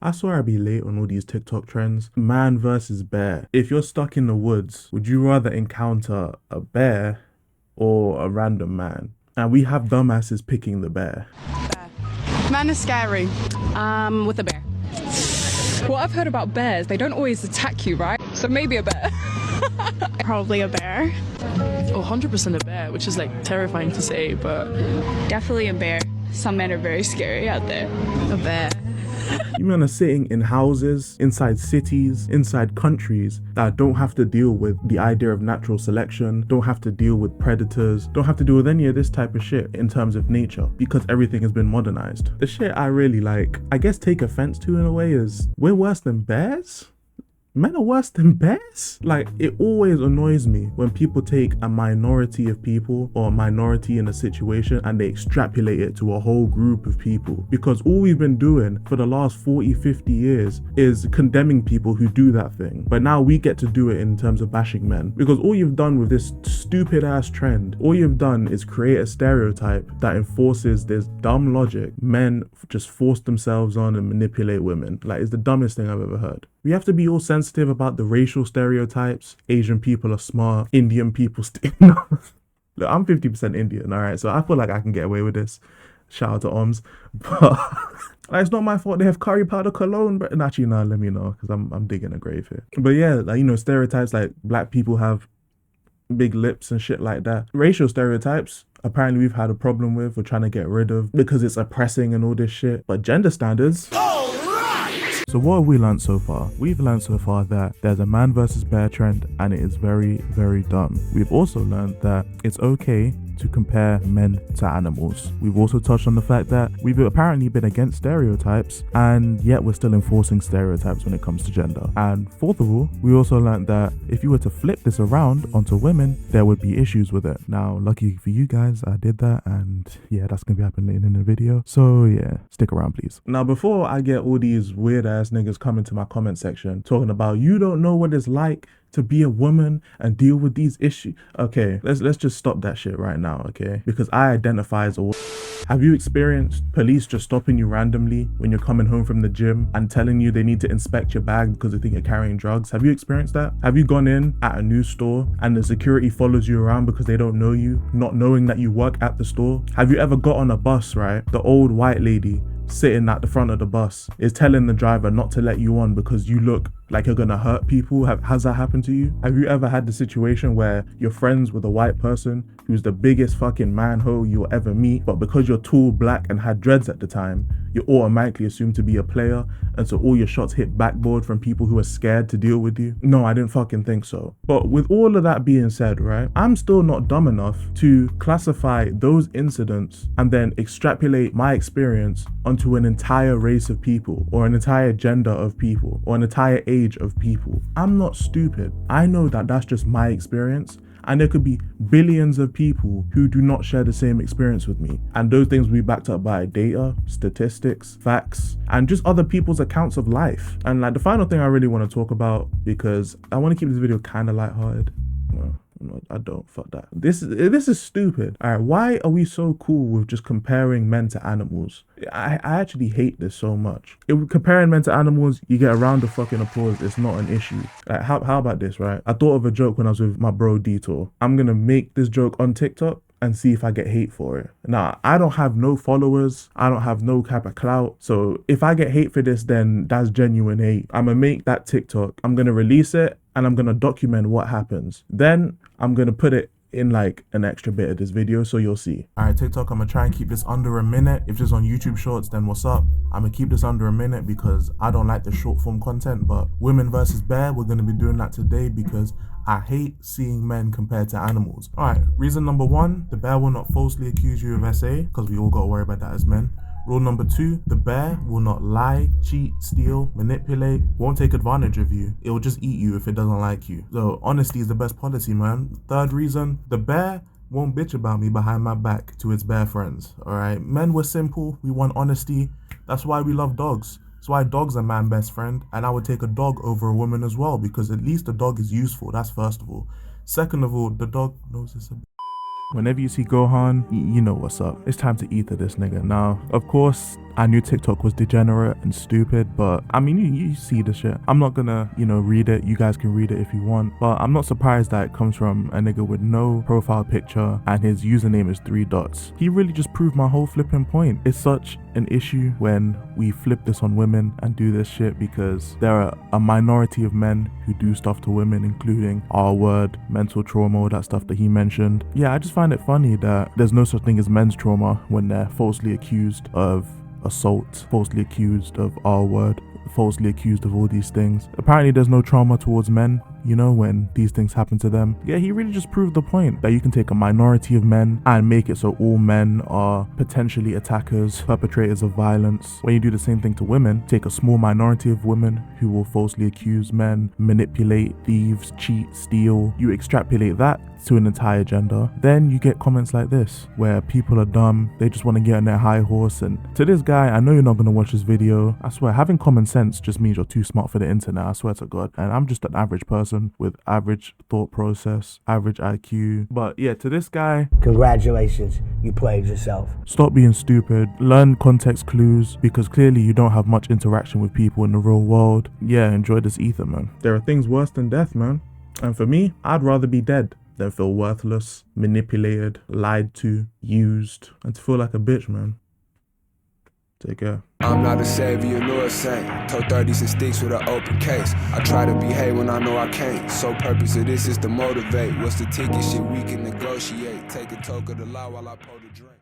I swear I'd be late on all these TikTok trends. Man versus bear. If you're stuck in the woods, would you rather encounter a bear or a random man? And we have dumbasses picking the bear. Bear. Man is scary. With a bear. What I've heard about bears, they don't always attack you, right? So maybe a bear. Probably a bear. Oh, 100% a bear, which is like terrifying to say, but Definitely a bear. Some men are very scary out there. a bear. You men are sitting in houses, inside cities, inside countries that don't have to deal with the idea of natural selection, don't have to deal with predators, don't have to deal with any of this type of shit in terms of nature because everything has been modernized. The shit I really I guess take offense to in a way is we're worse than bears? Men are worse than bears? Like, it always annoys me when people take a minority of people or a minority in a situation and they extrapolate it to a whole group of people. Because all we've been doing for the last 40, 50 years is condemning people who do that thing. But now we get to do it in terms of bashing men. Because all you've done with this stupid ass trend, all you've done is create a stereotype that enforces this dumb logic. Men just force themselves on and manipulate women. Like, it's the dumbest thing I've ever heard. We have to be all sensitive about the racial stereotypes. Asian people are smart. Indian people Look, I'm 50% Indian, all right? So I feel like I can get away with this. Shout out to Oms. But like, it's not my fault they have curry powder cologne. But actually, no, let me know because I'm digging a grave here. But yeah, like, you know, stereotypes like black people have big lips and shit like that. Racial stereotypes, apparently we've had a problem with, we're trying to get rid of because it's oppressing and all this shit. But gender standards... So what have we learned so far? We've learned so far that there's a man versus bear trend and it is very, very dumb. We've also learned that it's okay to compare men to animals. We've also touched on the fact that we've apparently been against stereotypes and yet we're still enforcing stereotypes when it comes to gender. And fourth of all, we also learned that if you were to flip this around onto women, there would be issues with it. Now, lucky for you guys, I did that and yeah, that's gonna be happening later in the video. So yeah, stick around please. Now, before I get all these weird ass niggas coming to my comment section talking about you don't know what it's like to be a woman and deal with these issues. Okay, let's just stop that shit right now, okay? Because I identify as a... Have you experienced police just stopping you randomly when you're coming home from the gym and telling you they need to inspect your bag because they think you're carrying drugs? Have you experienced that? Have you gone in at a new store and the security follows you around because they don't know you, not knowing that you work at the store? Have you ever got on a bus, right? The old white lady sitting at the front of the bus is telling the driver not to let you on because you look like you're gonna hurt people. Has that happened to you? Have you ever had the situation where you're friends with a white person who's the biggest fucking manhole you'll ever meet, but because you're tall, black, and had dreads at the time, you're automatically assumed to be a player, and so all your shots hit backboard from people who are scared to deal with you? No, I didn't fucking think so. But with all of that being said, right, I'm still not dumb enough to classify those incidents and then extrapolate my experience onto an entire race of people, or an entire gender of people, or an entire age of people. I'm not stupid. I know that that's just my experience, and there could be billions of people who do not share the same experience with me. And those things will be backed up by data, statistics, facts, and just other people's accounts of life. And like the final thing I really want to talk about, because I want to keep this video kind of lighthearted. Well, no, I don't. Fuck that. This is stupid. All right, why are we so cool with just comparing men to animals? I actually hate this so much. If comparing men to animals, you get a round of fucking applause. It's not an issue. Like, how about this, right? I thought of a joke when I was with my bro Detour. I'm gonna make this joke on TikTok and see if I get hate for it. Now, I don't have no followers. I don't have no type of clout. So if I get hate for this, then that's genuine hate. I'm gonna make that TikTok. I'm gonna release it and I'm gonna document what happens. Then I'm gonna put it in like an extra bit of this video so you'll see. All right, TikTok, I'm gonna try and keep this under a minute. If it's on YouTube Shorts, then what's up? I'm gonna keep this under a minute because I don't like the short form content, but women versus bear, we're gonna be doing that today because I hate seeing men compared to animals. All right, reason number one, the bear will not falsely accuse you of SA because we all gotta worry about that as men. Rule number two, the bear will not lie, cheat, steal, manipulate, won't take advantage of you. It will just eat you if it doesn't like you. So honesty is the best policy, man. Third reason, the bear won't bitch about me behind my back to its bear friends. All right, men, we're simple. We want honesty. That's why we love dogs. That's why dogs are man best friend. And I would take a dog over a woman as well because at least the dog is useful. That's first of all. Second of all, the dog knows it's a Whenever you see Gohan, you know what's up. It's time to ether this nigga. Now, of course, I knew TikTok was degenerate and stupid, but I mean, you see the shit. I'm not gonna, read it. You guys can read it if you want, but I'm not surprised that it comes from a nigga with no profile picture and his username is 3 dots. He really just proved my whole flipping point. It's such an issue when we flip this on women and do this shit because there are a minority of men who do stuff to women, including R-word, mental trauma, all that stuff that he mentioned. Yeah, I just find it funny that there's no such thing as men's trauma when they're falsely accused of assault, falsely accused of R-word, falsely accused of all these things. Apparently there's no trauma towards men, when these things happen to them. Yeah, he really just proved the point that you can take a minority of men and make it so all men are potentially attackers, perpetrators of violence. When you do the same thing to women, take a small minority of women who will falsely accuse men, manipulate, thieves, cheat, steal. You extrapolate that to an entire gender, then you get comments like this where people are dumb, they just want to get on their high horse. And to this guy, I know you're not going to watch this video. I swear, having common sense just means you're too smart for the internet, I swear to God. And I'm just an average person with average thought process, average IQ. But yeah, to this guy, congratulations, you played yourself. Stop being stupid, learn context clues, because clearly you don't have much interaction with people in the real world. Yeah, enjoy this ether, man. There are things worse than death, man. And for me, I'd rather be dead than feel worthless, manipulated, lied to, used, and to feel like a bitch, man. Take care. I'm not a savior nor a saint. Told 30s and sticks with an open case. I try to behave when I know I can't. So purpose of this is to motivate. What's the ticket? Shit we can negotiate. Take a toke of the law while I pour the drink.